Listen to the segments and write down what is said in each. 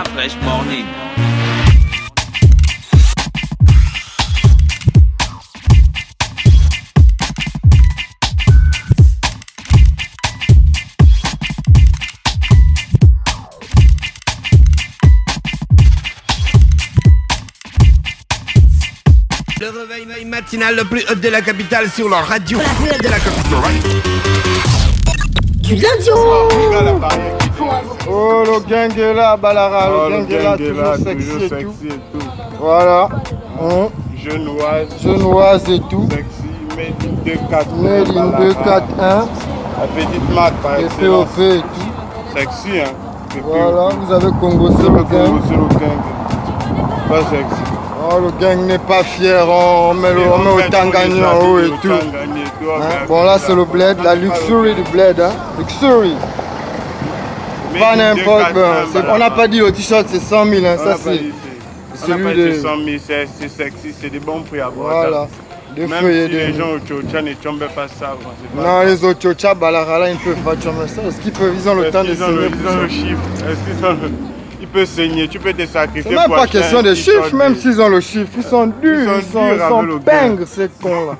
la Fresh Morning. Le réveil matinal le plus hot de la capitale sur leur radio. La plus hot de la capitale. Du lundi Oh, le gang est là, Balara, le gang est là, toujours sexy et tout. Voilà. Genoise et tout. Sexy, made in 241. Made in 241. La petite marque par Et excellence. POP et tout. Sexy, hein. Voilà, vous avez Congo, c'est le gang. C'est le gang. Pas sexy. Oh, le gang n'est pas fier, on met autant gagné en haut et tout. Hein? Bon, là, c'est le bled, la luxury du bled. Hein? Luxury. Pas n'importe quoi. On n'a pas dit le t-shirt, c'est 100 000. Hein? Ça, c'est celui de 100 000, c'est sexy, c'est des bons prix à boire. Voilà. Même si les gens au Tchotcha ne tombent pas ça. Non, les autres Tchotcha, Balara, là, ils ne peuvent pas tomber ça. Est-ce qu'ils peuvent, ils ont le temps de saigner? Ils ont le chiffre. Est-ce qu'ils ont le... Il peut saigner, tu peux te sacrifier. C'est même pas question de chiffres, même s'ils ont le chiffre. Ils sont durs, ils sont pingres, ces cons-là.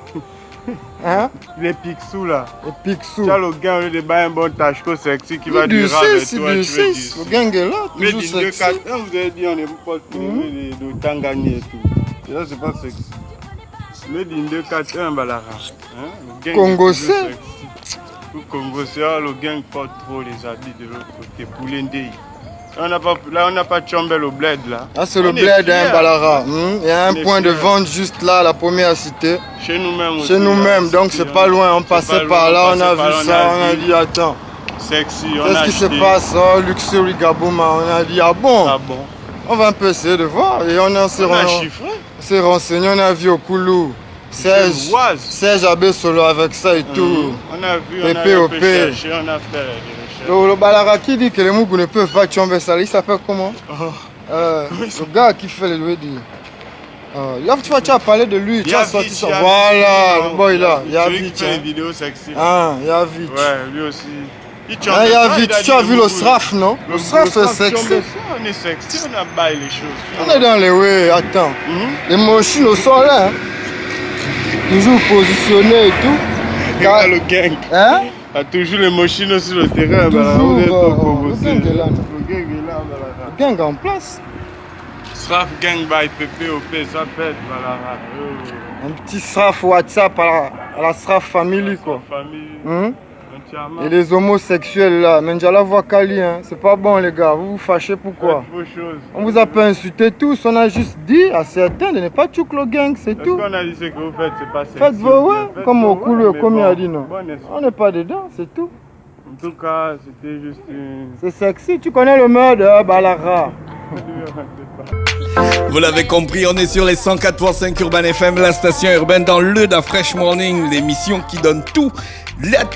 Hein? Les Picsou là. Les Picsou. Tu as le gars au lieu de bailler un bon tachko sexy qui va durer avec toi. Du 6, le gang est là, toujours sexy. Vous avez dit on est pas de temps gagné et tout. Et là c'est pas sexy. Made in 241 Balara. Congo C. Congo C, le gang porte trop les habits de l'autre côté. Poulendei. Là, on n'a pas de chambel au bled là. Ah, c'est le bled, hein, Balara. Il y a un point de vente juste là, la première cité. Chez nous-mêmes aussi. Chez nous-mêmes, donc c'est pas loin. On passait par là, on a vu ça, on a dit attends. Sexy, qu'est-ce qui se passe? Oh, Luxury Gabouma, on a dit ah bon. On va un peu essayer de voir. Et on s'est renseigné, on a vu au Koulou. Serge Abessolo avec ça et tout. On a vu, on a cherché, on a fait. Le Balara qui dit que les Mougou ne peuvent pas tomber ça, il s'appelle comment? Le gars qui fait les louis. Là, tu as parlé de lui, tu as sorti ça. Voilà, le boy là, Yavich. Il fait une vidéo sexy. Ah, Yavich. Ouais, lui aussi. Yavich, tu as vu le SRAF, non? Le SRAF est sexy. On est sexy, on a baillé les choses. On est dans les way, attends. Les machines sont là. Toujours positionnés et tout. Regarde le gang. Hein? A toujours les machines sur le terrain. Toujours, le gang est là. Le gang en place. SRAF gang by PPOP, ça pète. Un petit SRAF WhatsApp à la SRAF family quoi. Et les homosexuels là, Menjala voit Kali, hein. C'est pas bon les gars, vous vous fâchez pourquoi? On vous a pas insulté tous, on a juste dit à certains de ne pas tchouk le gang, c'est tout. Ce qu'on a dit c'est que vous faites, c'est pas sexy. Faites vos ouais, comme au couleur, comme il a dit non. On n'est pas dedans, c'est tout. En tout cas, c'était juste une... C'est sexy, tu connais le mode, Balara. Vous l'avez compris, on est sur les 104.5 Urban FM, la station urbaine dans le Da Fresh Morning, l'émission qui donne tout,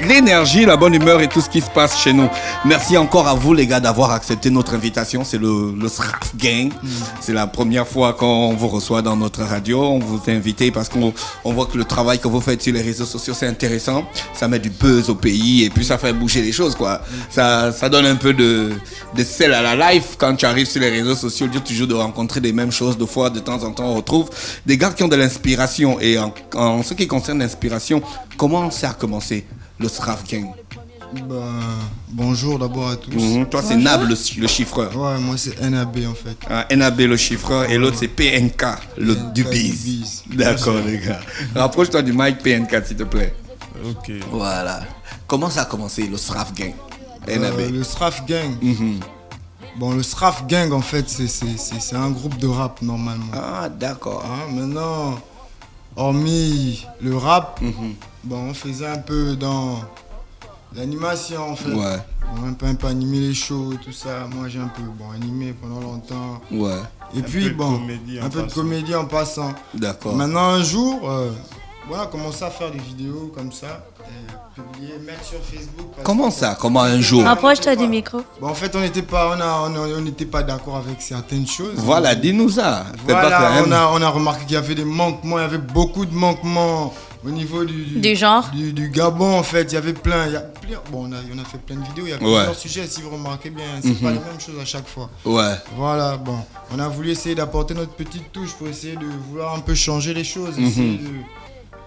l'énergie, la bonne humeur et tout ce qui se passe chez nous. Merci encore à vous les gars d'avoir accepté notre invitation, c'est le SRAF Gang. C'est la première fois qu'on vous reçoit dans notre radio, on vous a invité parce qu'on voit que le travail que vous faites sur les réseaux sociaux c'est intéressant, ça met du buzz au pays et puis ça fait bouger les choses quoi. Ça donne un peu de sel à la life quand tu arrives sur les réseaux sociaux, dur toujours de rencontrer des mêmes choses, de fois de temps en temps on retrouve des gars qui ont de l'inspiration. Et en ce qui concerne l'inspiration, comment ça a commencé le SRAF Gang? Bonjour d'abord à tous. Toi c'est Nab le chiffreur. Ouais, moi c'est NAB en fait. NAB le chiffreur et l'autre c'est PNK du biz. D'accord les gars. Rapproche-toi du mic PNK s'il te plaît. Ok. Voilà. Comment ça a commencé le SRAF Gang? NAB. Le SRAF Gang. Bon, le SRAF Gang, en fait, c'est un groupe de rap, normalement. Ah, d'accord. Maintenant, hormis le rap, bon, on faisait un peu dans l'animation, en fait. Ouais. On a un peu animé les shows et tout ça. Moi, j'ai un peu animé pendant longtemps. Ouais. Et puis, un peu de comédie en passant. D'accord. Maintenant, un jour, on a commencé à faire des vidéos comme ça, publier, mettre sur Facebook. Comment ça? Comment un jour? Rapproche-toi du micro. Bon, en fait, on n'était pas d'accord avec certaines choses. Voilà, dis-nous ça. Voilà, on a remarqué qu'il y avait des manquements, il y avait beaucoup de manquements au niveau du genre du Gabon. En fait, il y avait plein. Bon, on a fait plein de vidéos, il y a plusieurs sujets, si vous remarquez bien, c'est pas les mêmes choses à chaque fois. Ouais. Voilà, bon, on a voulu essayer d'apporter notre petite touche pour essayer de vouloir un peu changer les choses, essayer de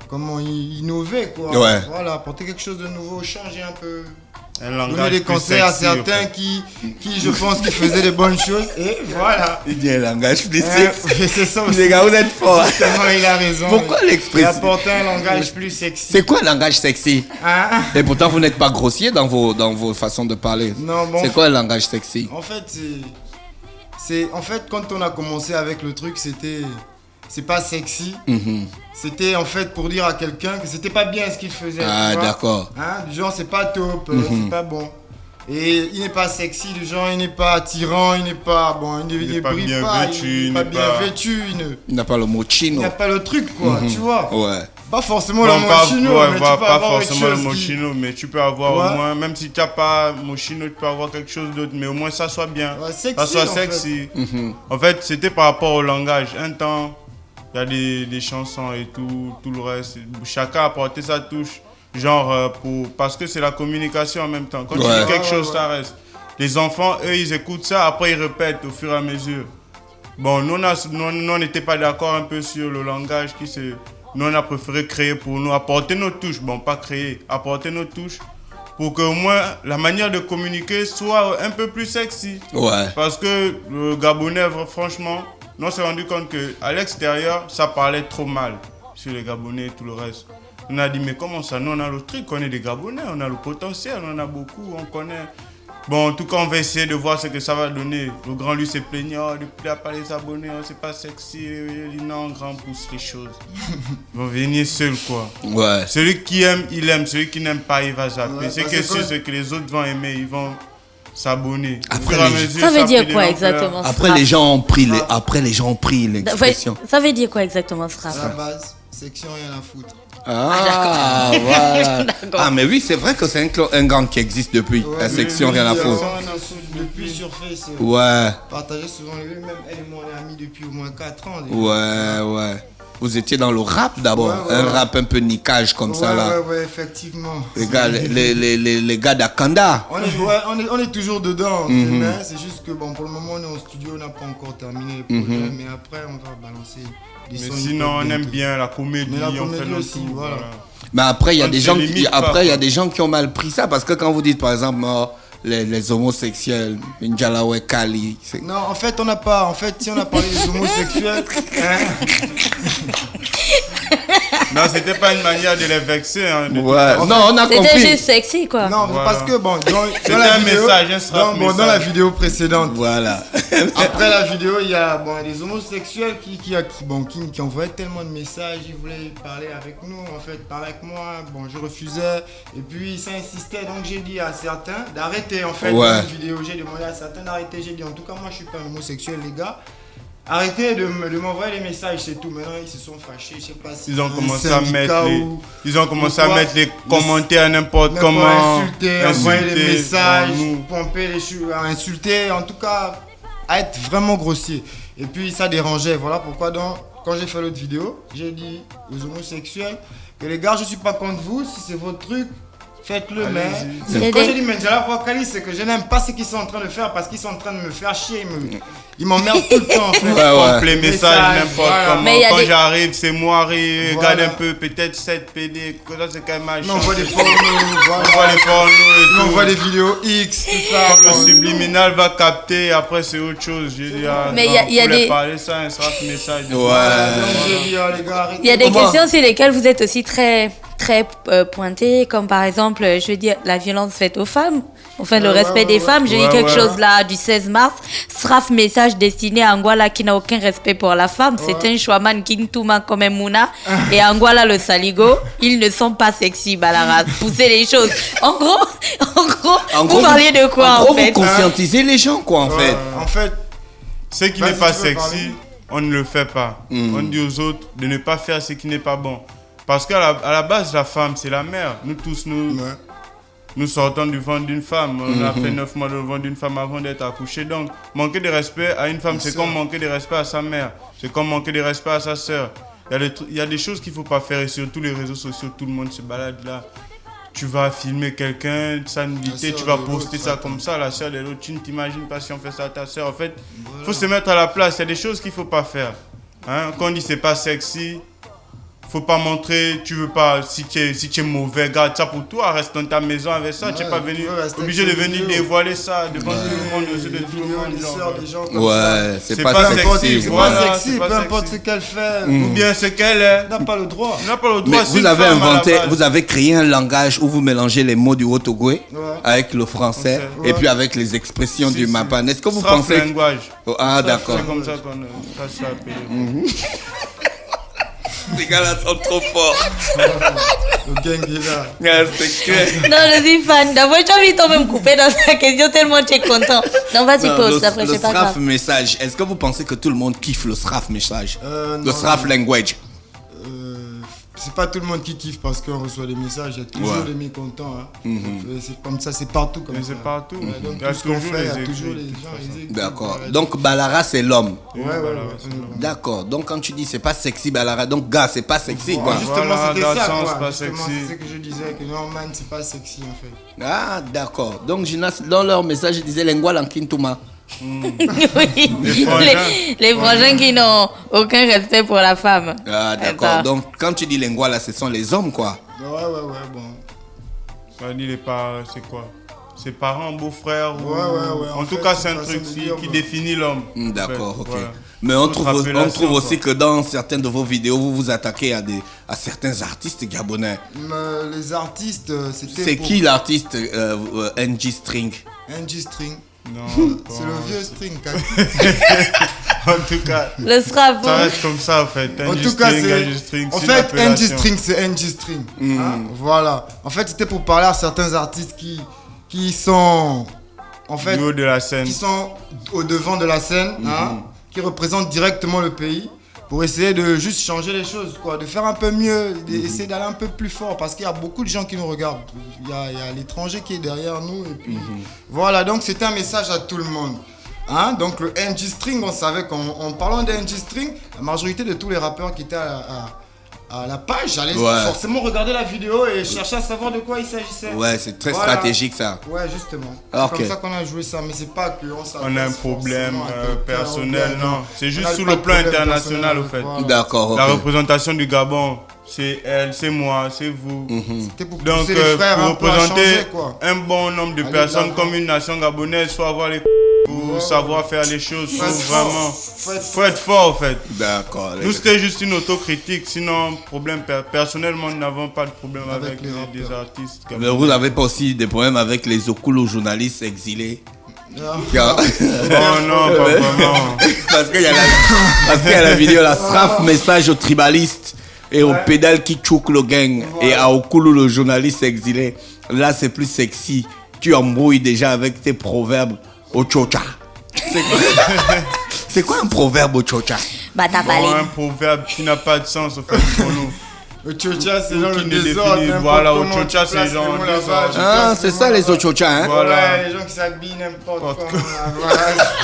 comment innover, quoi. Ouais. Voilà, apporter quelque chose de nouveau, changer un peu. Donner des conseils à certains qui, je pense, qui faisaient des bonnes choses. Et voilà. Il dit un langage plus sexy. C'est ça aussi. Les gars, vous êtes forts. Exactement, il a raison. Pourquoi l'expression? Et apporter un langage plus sexy. C'est quoi un langage sexy? Hein? Et pourtant, vous n'êtes pas grossier dans vos façons de parler. Non, bon. C'est quoi un langage sexy? En fait, en fait, quand on a commencé avec le truc, c'est pas sexy. C'était en fait pour dire à quelqu'un que c'était pas bien ce qu'il faisait. Ah, d'accord. Hein, du genre, c'est pas top, c'est pas bon. Et il n'est pas sexy, du genre, il n'est pas attirant, il n'est pas bon, il n'est pas bien vêtu, il n'est pas bien vêtu, il n'a pas le mot chino. Il n'a pas le truc, quoi, tu vois. Ouais. Pas forcément le mot chino, mais tu peux pas avoir forcément le mot chino, mais tu peux avoir au moins, même si tu n'as pas mot chino, tu peux avoir quelque chose d'autre, mais au moins ça soit bien, ça soit sexy. En fait, c'était par rapport au langage. Un temps, il y a des chansons et tout le reste. Chacun a apporté sa touche, genre parce que c'est la communication en même temps. Quand tu dis quelque chose, ça reste. Les enfants, eux, ils écoutent ça, après ils répètent au fur et à mesure. Bon, nous, on n'était pas d'accord un peu sur le langage nous, on a préféré créer pour nous, apporter nos touches. Bon, pas créer, apporter nos touches pour que au moins la manière de communiquer soit un peu plus sexy. Ouais. Parce que le Gabonais, franchement, on s'est rendu compte qu'à l'extérieur, ça parlait trop mal sur les Gabonais et tout le reste. On a dit, mais comment ça? Nous, on a le truc, on est des Gabonais, on a le potentiel, on en a beaucoup, on connaît. Bon, en tout cas, on va essayer de voir ce que ça va donner. Le grand, lui, s'est plaigné, depuis, il n'a pas les abonnés, c'est pas sexy. Il dit, non, grand, pousse les choses. Ils vont venir seuls, quoi. Ouais. Celui qui aime, il aime. Celui qui n'aime pas, il va zapper. Ouais, c'est que ce que les autres vont aimer, ils vont s'abonner. Ça veut dire quoi exactement? Après, les gens ont pris l'expression. Ça veut dire quoi exactement, ce rap? À la base, section rien à foutre. Ah, voilà. Ah, mais oui, c'est vrai que c'est un gang qui existe depuis. La section rien à foutre. Depuis sur Facebook. Ouais. Partagé souvent les même elle et moi, on est amis depuis au moins 4 ans. Ouais. Vous étiez dans le rap d'abord, un rap un peu niquage comme ça là. Ouais, effectivement. Les gars d'Akanda. On est toujours dedans, c'est juste que bon, pour le moment on est au studio, on n'a pas encore terminé le projet, mais après on va balancer des sons. Mais sinon on aime bien la comédie, on fait aussi, tout. voilà. Mais après il y a des gens qui ont mal pris ça parce que quand vous dites par exemple les homosexuels, Njalawe Kali. Non, en fait, on n'a pas. En fait, si on a parlé des homosexuels. Non, c'était pas une manière de les vexer. Hein, ouais. Non, on a compris. C'était juste sexy, quoi. Non, voilà. Parce que bon, dans la vidéo, dans la vidéo précédente. Voilà. Après la vidéo, il y a des homosexuels qui envoyaient tellement de messages, ils voulaient parler avec nous, en fait, parler avec moi. Bon, je refusais. Et puis, ça insistait. Donc, j'ai dit à certains d'arrêter, en fait, la vidéo. J'ai demandé à certains d'arrêter. J'ai dit, en tout cas, moi, je suis pas un homosexuel, les gars. Arrêtez de m'envoyer les messages, c'est tout. Maintenant, ils se sont fâchés, je sais pas si ils ont commencé à mettre les commentaires n'importe comment, envoyer les messages, pomper les choses, insulter, en tout cas, à être vraiment grossier. Et puis ça dérangeait. Voilà pourquoi quand j'ai fait l'autre vidéo, j'ai dit aux homosexuels que les gars, je suis pas contre vous, si c'est votre truc. Faites-le, mais quand j'ai dit Menjala Wakali, c'est que je n'aime pas ce qu'ils sont en train de faire parce qu'ils sont en train de me faire chier. Ils m'emmerdent tout le temps. En fait. Les messages, n'importe comment. Quand j'arrive, c'est moi, regarde un peu, peut-être 7 PD, ça c'est quand même mal. On voit des pornos, on voit des vidéos X, tout ça. Quand le subliminal va capter, après c'est autre chose. J'ai dit, mais il y a des. parler ça, un message. Il y a des questions sur lesquelles vous êtes aussi très pointé, comme par exemple, je veux dire, la violence faite aux femmes, enfin le respect des femmes. J'ai dit quelque chose là du 16 mars. Sraf message destiné à Anguala qui n'a aucun respect pour la femme. C'est un Chouaman Kintouma comme un Mouna. Et Anguala le Saligo, ils ne sont pas sexy, Balara. Poussez les choses. En gros, vous parliez de quoi en fait? Vous conscientisez les gens quoi en fait. En fait, ce qui n'est pas sexy, on ne le fait pas. On dit aux autres de ne pas faire ce qui n'est pas bon. Parce qu'à la base, la femme, c'est la mère. Nous tous, nous sortons du ventre d'une femme. On a fait 9 mois dans le ventre d'une femme avant d'être accouché. Donc, manquer de respect à une femme, c'est comme manquer de respect à sa mère. C'est comme manquer de respect à sa sœur. Il y a des choses qu'il ne faut pas faire. Et sur tous les réseaux sociaux, tout le monde se balade là. Tu vas filmer quelqu'un, sa nudité, tu vas poster ça comme ça, la sœur de l'autre. Tu ne t'imagines pas si on fait ça à ta sœur. En fait, il faut se mettre à la place. Il y a des choses qu'il ne faut pas faire. Hein? Quand on dit c'est pas sexy, faut pas montrer, tu veux pas, si tu es mauvais, garde ça pour toi, reste dans ta maison avec ça, tu n'es pas obligé de venir dévoiler ça devant tout le monde, aux yeux de tout le monde. Ouais, c'est pas sexy. C'est pas sexy, peu importe ce qu'elle fait. Ou bien ce qu'elle est. N'a pas le droit. Mais vous avez créé un langage où vous mélangez les mots du Haut-Togoé avec le français et puis avec les expressions du Mapan. Est-ce que vous pensez... Ah, d'accord. C'est comme ça qu'on ça appelle. Les gars là sont trop forts. Le gang est là. C'est clair. Non, je suis fan. D'abord, j'ai envie de me couper dans sa question tellement tu es content. Non, vas-y, pause. Après, c'est pas grave. Le SRAF message, est-ce que vous pensez que tout le monde kiffe le SRAF message? Le SRAF language? C'est pas tout le monde qui kiffe parce qu'on reçoit des messages, il y a toujours des mécontents. C'est comme ça, c'est partout comme ça. C'est partout. Donc tout ce qu'on fait, il y a toujours les gens. D'accord. Donc Balara c'est l'homme. Ouais. D'accord. Donc quand tu dis c'est pas sexy Balara, donc gars c'est pas sexy quoi. Justement c'était ça quoi. Pas Justement sexy. c'est ce que je disais, que non man c'est pas sexy en fait. Ah d'accord. Donc Ginas dans leur message ils disaient lingua lankintuma. Oui. Les frangins qui n'ont aucun respect pour la femme. Ah d'accord. Donc quand tu dis lingua là ce sont les hommes quoi. Ouais bon. Ça dit c'est quoi? Ses parents, beaux-frères Ouais. En tout cas, c'est un truc qui définit l'homme. D'accord, ok. Voilà. Mais on trouve aussi que dans certaines de vos vidéos, vous vous attaquez à certains artistes gabonais. Les artistes, c'était... C'est qui l'artiste NG String? NG String. Non, c'est le vieux String. En tout cas, le SRAF. Ça reste comme ça en fait. En tout cas, NG String, c'est NG String. Voilà. En fait, c'était pour parler à certains artistes qui sont en fait du haut de la scène, qui sont au devant de la scène, qui représentent directement le pays, pour essayer de juste changer les choses, quoi, de faire un peu mieux, d'essayer d'aller un peu plus fort, parce qu'il y a beaucoup de gens qui nous regardent. Il y a l'étranger qui est derrière nous, et puis voilà. Donc c'était un message à tout le monde. Donc le NG String, on savait qu'en parlant de NG String, la majorité de tous les rappeurs qui étaient à la page, j'allais forcément regarder la vidéo et chercher à savoir de quoi il s'agissait. Ouais, c'est très stratégique ça. Ouais, justement. Okay. C'est comme ça qu'on a joué ça, mais c'est pas que on a un problème personnel, non. C'est juste sur le plan international, au fait. Voilà. D'accord. La représentation du Gabon, c'est elle, c'est moi, c'est vous. Pour donc, pour représenter un bon nombre de personnes comme une nation gabonaise, il faut avoir les pour savoir faire les choses, faut être fort en fait. D'accord. Nous c'était juste une autocritique, sinon problème personnellement nous n'avons pas de problème avec des artistes. Mais vous n'avez pas aussi des problèmes avec les Okulu journalistes exilés? Non, pas vraiment. Parce qu'il y a la vidéo la SRAF message aux tribalistes et au pédale qui chouk le gang et à Okulu le journaliste exilé. Là c'est plus sexy. Tu embrouilles déjà avec tes proverbes. Ochocha. C'est quoi un proverbe Ochocha? Un proverbe qui n'a pas de sens au fait pour nous. Ochocha c'est genre le désordre. Voilà, Ochocha c'est genre le désordre. Ah, c'est ça les Ochocha, hein? Voilà. Les gens qui s'habillent n'importe comment.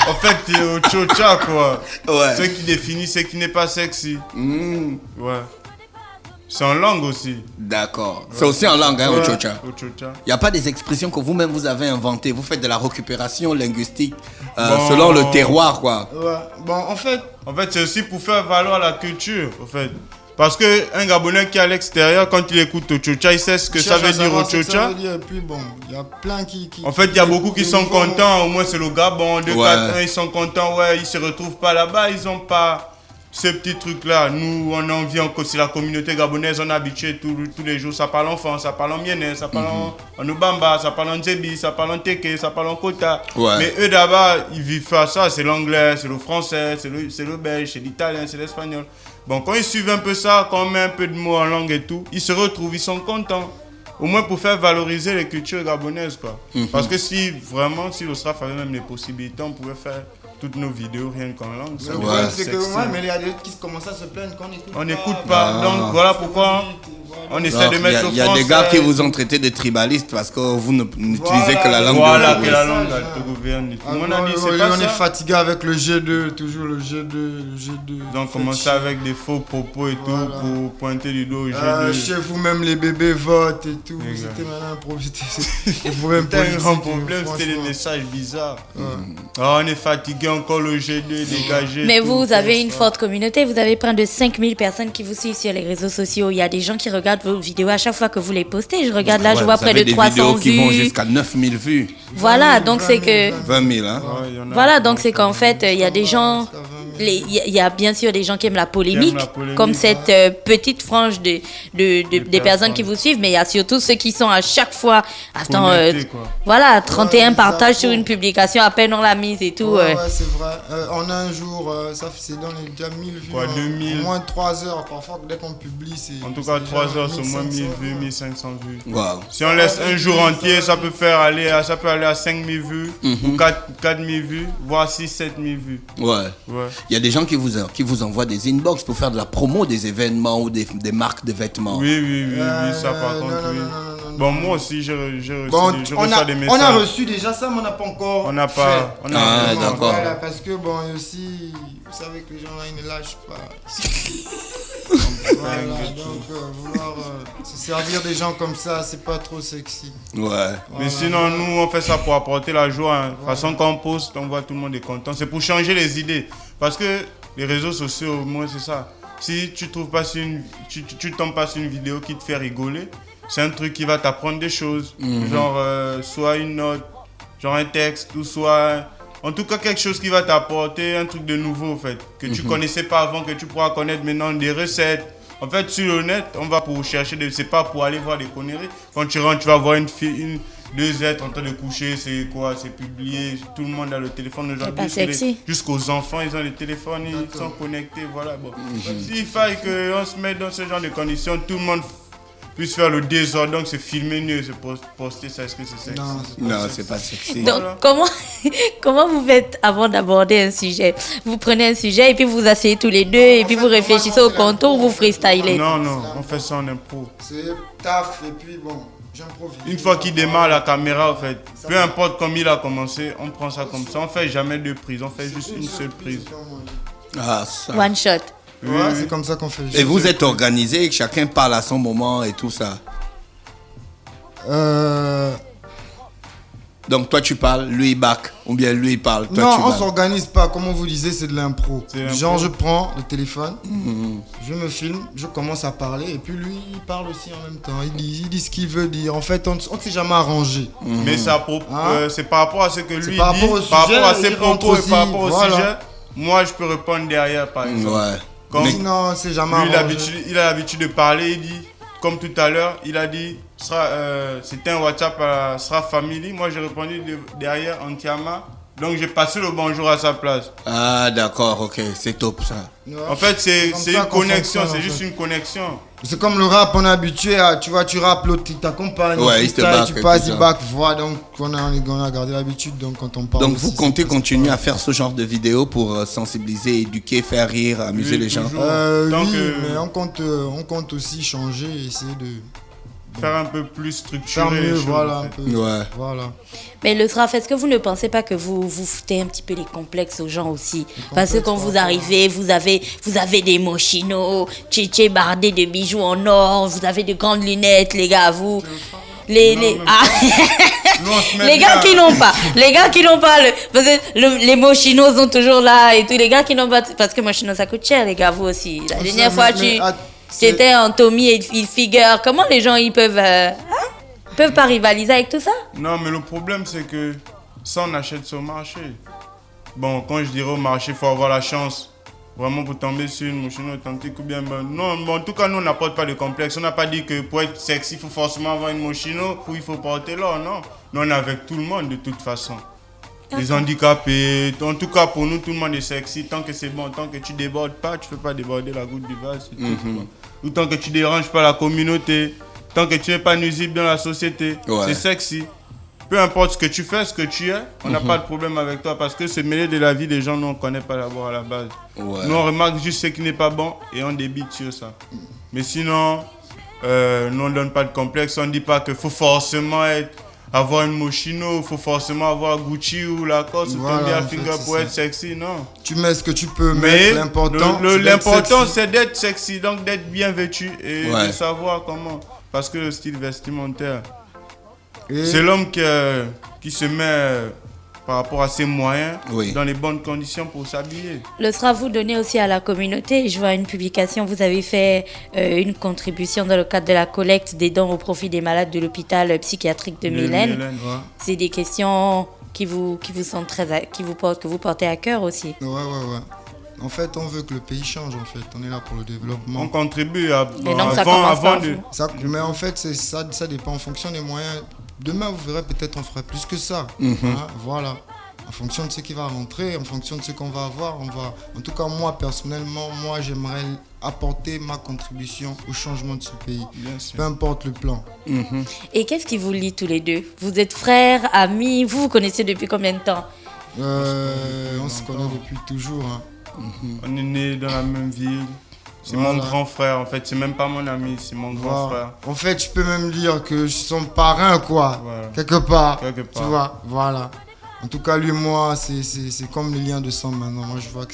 En fait, t'es Ochocha quoi. Ouais. Ce qui définit ce qui n'est pas sexy. Ouais. C'est en langue aussi. D'accord. C'est aussi en langue, hein, Ochocha. Ochocha. Il n'y a pas des expressions que vous-même vous avez inventées. Vous faites de la récupération linguistique selon le terroir, quoi. Ouais. Bon, en fait, c'est aussi pour faire valoir la culture, en fait. Parce qu'un Gabonais qui est à l'extérieur, quand il écoute Ochocha, il sait ce que ça veut dire Ochocha. Et puis bon, il y a plein qui... En fait, il y a beaucoup qui sont contents. Au moins, c'est le Gabon. 2, 4, 1, ils sont contents. Ouais, ils se retrouvent pas là-bas. Ils n'ont pas... ce petit truc-là, nous, on en vient, c'est la communauté gabonaise, on est habitué tous les jours, ça parle en France, ça parle en Mienais, ça parle en Ubamba, ça parle en Djebi, ça parle en Teke, ça parle en Kota. Ouais. Mais eux d'abord, ils vivent pas ça, c'est l'anglais, c'est le français, c'est le belge, c'est l'italien, c'est l'espagnol. Bon, quand ils suivent un peu ça, quand on met un peu de mots en langue et tout, ils se retrouvent, ils sont contents. Au moins pour faire valoriser les cultures gabonaises, quoi. Parce que si le SRAF avait même les possibilités, on pouvait faire toutes nos vidéos rien qu'en langue. Le problème, c'est que mais il y a des autres qui commencent à se plaindre qu'on n'écoute pas. On n'écoute pas. Donc voilà pourquoi on essaie de mettre le français. Il y a des gars qui vous ont traité de tribalistes parce que vous n'utilisez que la langue Voilà, que la langue te gouverne. On est fatigué avec le G2, toujours le G2. Donc commencer avec des faux propos et tout pour pointer du dos au G2. Chez vous même les bébés votent et tout. C'était maintenant improvisé. C'était un grand problème, c'était des messages bizarres. On est fatigué encore le G2 dégagé. Mais vous avez une forte communauté, vous avez près de 5000 personnes qui vous suivent sur les réseaux sociaux. Il y a des gens qui regardent vos vidéos à chaque fois que vous les postez. Je regarde là, je vois près de 300 vues. Qui vont jusqu'à 9000 vues. Voilà, donc c'est que... 20 000, hein. Voilà, donc c'est qu'en fait, il y a des gens... Il y a bien sûr des gens qui aiment la polémique, comme cette petite frange des personnes qui vous suivent, mais il y a surtout ceux qui sont à chaque fois, voilà, 31 partages sur une publication, à peine on l'a mise et tout. Ouais, c'est vrai. En un jour, ça c'est dans les déjà 1000 vues. 2000. Au moins 3 heures, parfois dès qu'on publie, c'est... En tout cas, 3 heures, c'est au moins 1000 vues, 1500 vues. Wow. Si on laisse un jour entier, ça peut aller à 5000 vues, ou 4000 vues, voire 6-7000 vues. Ouais. Il y a des gens qui vous envoient des inbox pour faire de la promo des événements ou des marques de vêtements. Oui, ça par contre, oui. Bon, moi aussi, je reçois des messages. On a reçu déjà ça, mais on n'a pas encore. On n'a pas. D'accord. Voilà, parce que bon, aussi, vous savez que les gens là, ils ne lâchent pas. Voilà, donc vouloir se servir des gens comme ça, c'est pas trop sexy. Ouais. Mais sinon, nous, on fait ça pour apporter la joie. De toute façon, quand on poste, on voit tout le monde est content. C'est pour changer les idées. Parce que les réseaux sociaux, au moins, c'est ça. Si tu trouves pas tu tombes pas sur une vidéo qui te fait rigoler, c'est un truc qui va t'apprendre des choses. Genre, soit une note, genre un texte, ou soit... En tout cas, quelque chose qui va t'apporter un truc de nouveau, en fait. Que tu connaissais pas avant, que tu pourras connaître maintenant, des recettes. En fait, sur le net, on va pour chercher, c'est pas pour aller voir des conneries. Quand tu rentres, tu vas voir deux êtres en train de coucher, c'est quoi, c'est publié, tout le monde a le téléphone aujourd'hui. Jusqu'aux enfants, ils ont les téléphones, ils sont connectés, voilà. Bon. S'il faille qu'on se mette dans ce genre de conditions, tout le monde puisse faire le désordre, donc c'est filmer mieux, c'est poster ça, est-ce que c'est sexy? Non, c'est pas sexy. Donc, comment vous faites avant d'aborder un sujet? Vous prenez un sujet et puis vous asseyez tous les deux et puis vous réfléchissez au contour, vous freestylez? Non, on fait ça en impro. C'est taf et puis bon, j'improvise. Une fois qu'il démarre la caméra, en fait, peu importe comme il a commencé, on prend ça comme ça. On fait jamais deux prises, on fait juste une seule prise. Ah, ça. One shot. Ouais, c'est comme ça qu'on fait. Et vous êtes organisé, chacun parle à son moment et tout ça. Donc toi tu parles, lui il back, ou bien lui il parle, toi non, tu on s'organise pas, comme on vous disait, c'est de l'impro. Genre je prends le téléphone, je me filme, je commence à parler et puis lui il parle aussi en même temps. Il dit ce qu'il veut dire. En fait, on ne s'est jamais arrangé. Mais c'est par rapport à ce que lui dit, par rapport à ses propos et par rapport au sujet. Moi je peux répondre derrière par exemple. Ouais. Sinon, c'est jamais arrangé. Il a l'habitude de parler, il dit, comme tout à l'heure, il a dit, c'était un WhatsApp à Sera Family. Moi, j'ai répondu derrière en Tiama. Donc, j'ai passé le bonjour à sa place. Ah, d'accord, ok, c'est top ça. Ouais. En fait, c'est une connexion, c'est juste une connexion. C'est comme le rap, on est habitué à, tu vois, tu rappes, l'autre t'accompagne, tu passes, il back, voilà, donc on a gardé l'habitude, donc quand on parle. Donc vous comptez continuer à faire ce genre de vidéos pour sensibiliser, éduquer, faire rire, amuser les gens. Mais on compte aussi changer, essayer de faire un peu plus structuré. Faire mieux, voilà, en fait. un peu. Ouais. Voilà. Mais le SRAF, est-ce que vous ne pensez pas que vous foutez un petit peu les complexes aux gens aussi? Parce que quand vous arrivez, vous avez des mochinos, tchétché bardés de bijoux en or, vous avez de grandes lunettes, les gars, vous... Les gars qui n'ont pas, parce que les mochinos sont toujours là et tous les gars qui n'ont pas, parce que mochinos ça coûte cher, les gars, vous aussi. La dernière fois, c'était en Tommy et Hilfiger. Comment les gens ils peuvent pas rivaliser avec tout ça? Non, mais le problème c'est que ça on achète sur le marché. Bon, quand je dirais au marché, il faut avoir la chance. Vraiment pour tomber sur une mochino authentique ou bien... Non, en tout cas, nous, on n'apporte pas de complexe. On n'a pas dit que pour être sexy, il faut forcément avoir une mochino ou il faut porter l'or, non. Nous, on est avec tout le monde de toute façon. Les handicapés, en tout cas, pour nous, tout le monde est sexy. Tant que c'est bon, tant que tu débordes pas, tu ne fais pas déborder la goutte du vase. Ou tant que tu déranges pas la communauté, tant que tu n'es pas nuisible dans la société, c'est sexy. peu importe ce que tu fais, ce que tu es, on n'a pas de problème avec toi parce que se mêler de la vie des gens, nous on ne connaît pas d'abord à la base. Ouais. Nous on remarque juste ce qui n'est pas bon et on débite sur ça. Mais sinon, nous on ne donne pas de complexe, on ne dit pas qu'il faut forcément avoir une Moschino, il faut forcément avoir Gucci ou Lacoste ou tomber à finger pour être sexy, non. Tu mets ce que tu peux mettre, l'important c'est d'être sexy, donc d'être bien vêtu et de savoir comment. Parce que le style vestimentaire, c'est l'homme qui se met par rapport à ses moyens dans les bonnes conditions pour s'habiller. Le sera vous donné aussi à la communauté. Je vois une publication, vous avez fait une contribution dans le cadre de la collecte des dons au profit des malades de l'hôpital psychiatrique de Mylène. C'est des questions qui vous sont que vous portez à cœur aussi. Ouais. En fait, on veut que le pays change. En fait, on est là pour le développement. On contribue avant de. Mais en fait, ça dépend en fonction des moyens. Demain, vous verrez, peut-être on ferait plus que ça. Voilà. En fonction de ce qui va rentrer, en fonction de ce qu'on va avoir, En tout cas, moi, personnellement, j'aimerais apporter ma contribution au changement de ce pays. Peu importe le plan. Et qu'est-ce qui vous lie tous les deux? Vous êtes frères, amis, vous vous connaissez depuis combien de temps? On se connaît depuis toujours. On est nés dans la même ville. C'est mon grand frère, en fait. C'est même pas mon ami, c'est mon grand frère. En fait, je peux même dire que je suis son parrain, quoi. Voilà. Quelque part. Tu vois, voilà. En tout cas, lui et moi, c'est comme le lien de sang maintenant. Moi, je vois que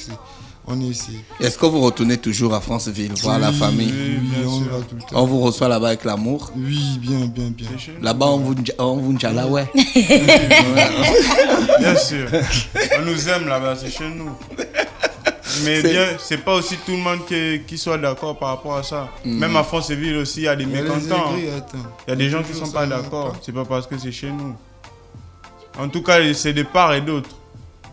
on est ici. Est-ce que vous retournez toujours à Franceville, voir la famille? Oui, on va tout le temps. On vous reçoit là-bas avec l'amour? Oui, bien. Là-bas, on vous njala, ouais. Bien sûr. On nous aime là-bas, c'est chez nous. Mais c'est pas aussi tout le monde qui soit d'accord par rapport à ça. Même à Franceville aussi, il y a des mécontents. Il y a des gens qui sont pas d'accord. C'est pas parce que c'est chez nous. En tout cas, c'est de part et d'autre.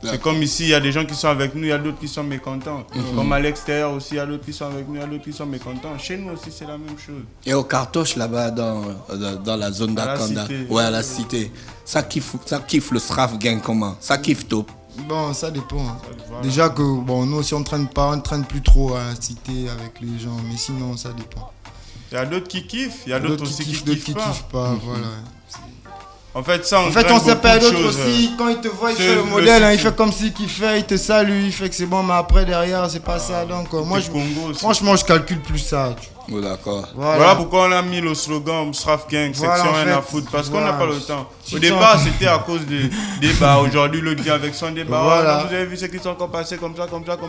C'est comme ici, il y a des gens qui sont avec nous, il y a d'autres qui sont mécontents. Comme à l'extérieur aussi, il y a d'autres qui sont avec nous, il y a d'autres qui sont mécontents. Chez nous aussi, c'est la même chose. Et au Cartouche, là-bas, dans la zone d'Akanda, à la cité, ça kiffe le Sraf Gang comment? Ça kiffe tout? Bon, ça dépend. Voilà. Déjà que nous aussi on traîne plus trop à la cité avec les gens, mais sinon ça dépend. Il y a d'autres qui kiffent, il y a d'autres aussi qui kiffent pas. Voilà. En fait, ça, on sait pas d'autres aussi. Quand il te voit, il fait le modèle, il fait comme si qu'il fait, il te salue, il fait que c'est bon, mais après derrière, c'est pas ça. Donc, moi, franchement, je calcule plus ça. Oh, d'accord. Voilà pourquoi on a mis le slogan Sraf Gang, section 1 à foot, parce qu'on n'a pas le temps. Au départ, c'était à cause des débats. Aujourd'hui, l'autre vient avec son débat. Voilà. Vous avez vu ce qui sont encore passés comme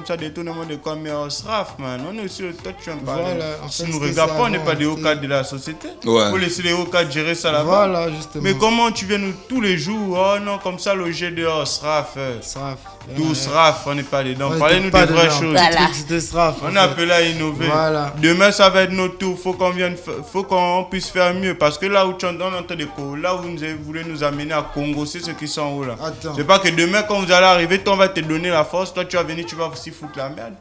ça, détournement de quoi. Mais Sraf, man, on est sur le touch, on parle. Si nous ne regardons pas, on n'est pas des hauts cadres de la société. Il faut laisser les hauts cadres gérer ça là-bas. Voilà, justement. Mais comment tu viens nous tous les jours, oh non, comme ça, loger dehors, Sraf. Tout Sraf, on n'est pas dedans. Parlez-nous des vraies choses. On est appelé à innover. Demain, ça va être notre tour. Faut qu'on puisse faire mieux. Parce que là où tu entends des cours, là où vous voulez nous amener à Congo, c'est ceux qui sont en haut là. C'est pas que demain, quand vous allez arriver, toi, on va te donner la force. Toi, tu vas venir, tu vas aussi foutre la merde.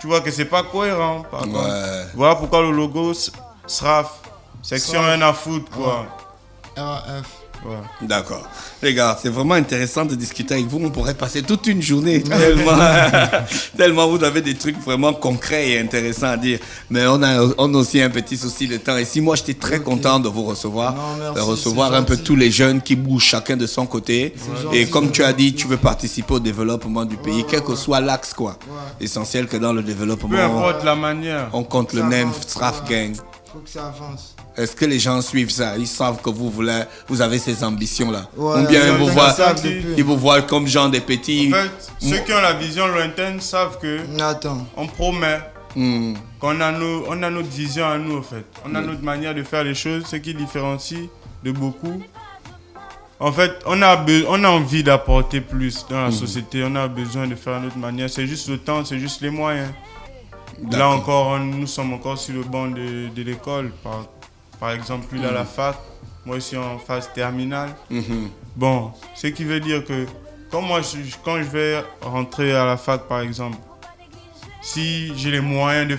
Tu vois que c'est pas cohérent. Voilà pourquoi le logo Sraf, section 1 à foot, quoi. RAF. Ouais. D'accord. Les gars, c'est vraiment intéressant de discuter avec vous. On pourrait passer toute une journée tellement vous avez des trucs vraiment concrets et intéressants à dire. Mais on a aussi un petit souci de temps. Ici, moi, j'étais très content de vous recevoir. De recevoir un peu tous les jeunes qui bougent chacun de son côté. Et comme tu as dit, tu veux participer au développement du pays, quel que soit l'axe, quoi. Essentiel que dans le développement. Peu importe la manière. On compte le name Sraf Gang. Faut que ça avance. Est-ce que les gens suivent ça? Ils savent que vous avez ces ambitions-là. Ou bien ils vous voient comme genre des petits... En fait, ceux qui ont la vision lointaine savent que on promet qu'on a notre vision à nous, en fait. On a notre manière de faire les choses, ce qui différencie de beaucoup. En fait, on a envie d'apporter plus dans la société. On a besoin de faire notre manière. C'est juste le temps, c'est juste les moyens. Là encore, nous sommes encore sur le banc de l'école. Par exemple, lui, à la fac, moi, je suis en phase terminale. Bon, ce qui veut dire que quand je vais rentrer à la fac, par exemple, si j'ai les moyens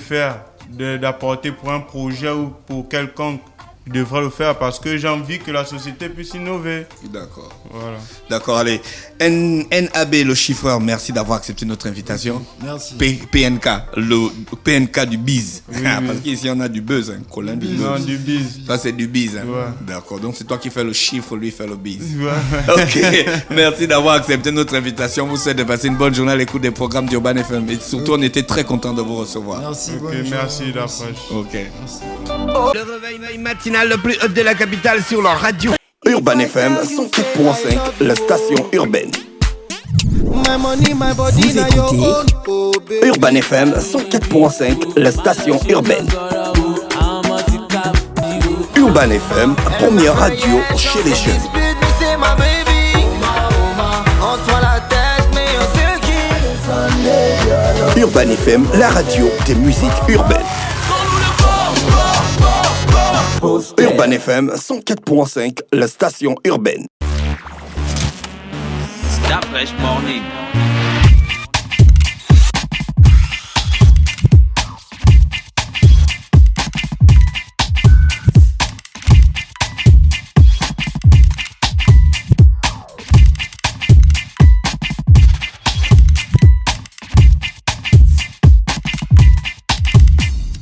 d'apporter pour un projet ou pour quelconque il devra le faire parce que j'ai envie que la société puisse innover. D'accord. Voilà. D'accord, allez. NAB, le chiffreur, merci d'avoir accepté notre invitation. Merci. PNK, le PNK du biz. Oui, Parce qu'ici, on a du buzz, hein. Colin du buzz. Non, du biz. Ça, c'est du biz. Hein. Ouais. D'accord, donc c'est toi qui fais le chiffre, lui fait le biz. Ouais. Ok, merci d'avoir accepté notre invitation. Vous souhaite de passer une bonne journée à l'écoute des programmes d'Urban FM. Et surtout, on était très content de vous recevoir. Merci. Ok, merci la fraîche. Ok. Le réveil matinal le plus hot de la capitale sur leur radio. Urban FM 104.5, la station urbaine. Vous écoutez Urban FM 104.5, la station urbaine. Urban FM, première radio chez les jeunes. Urban FM, la radio des musiques urbaines. Urban FM 104.5, la station urbaine. Stop Fresh Morning.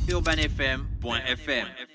UrbanFM.fm